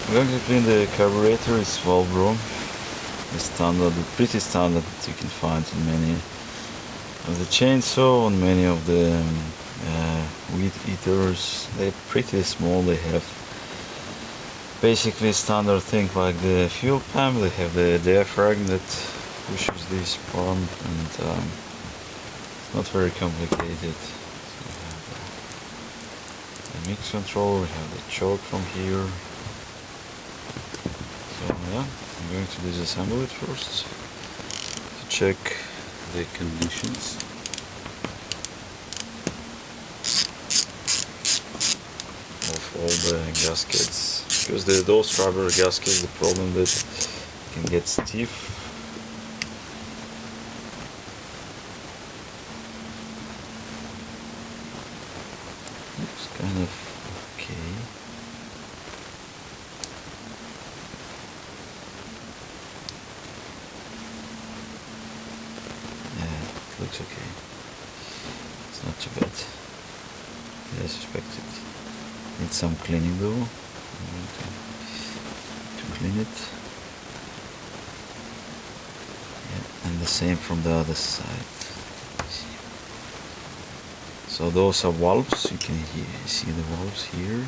I'm going to clean the carburetor. It's valve room. The standard, pretty standard that you can find in many of the chainsaw, on many of the weed eaters. They're pretty small. They have basically standard thing like the fuel pump. They have the diaphragm that pushes this pump, and it's not very complicated. So we have the mix control, we have the choke from here. So yeah, I'm going to disassemble it first to check the conditions. Of all the gaskets, because those rubber gaskets, the problem that it can get stiff. Looks kind of okay. Yeah, it looks okay. It's not too bad as I suspected. Needs some cleaning though. I'm going to clean it. Yeah, and the same from the other side. So those are valves. You can see the valves here.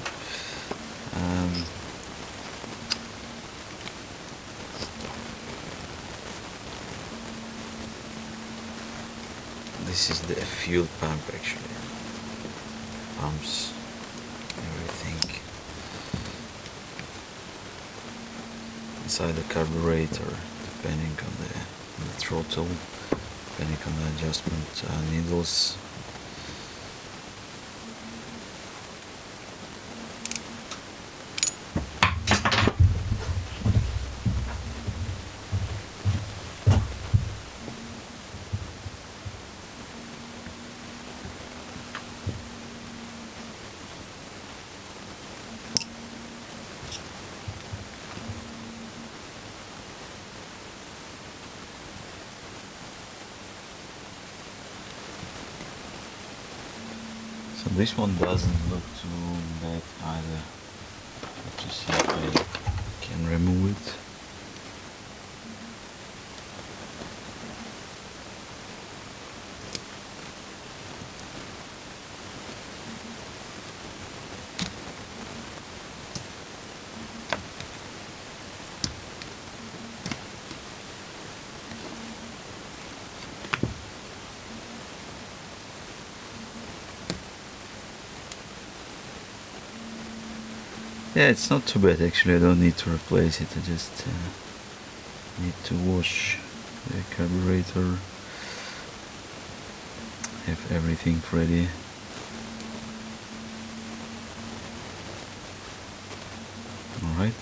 This is the fuel pump actually. Pumps everything inside the carburetor, depending on the throttle, depending on the adjustment needles. So this one doesn't look too bad either. Let's see if I can remove it. Yeah, it's not too bad actually. I don't need to replace it. I just need to wash the carburetor, have everything ready. Alright.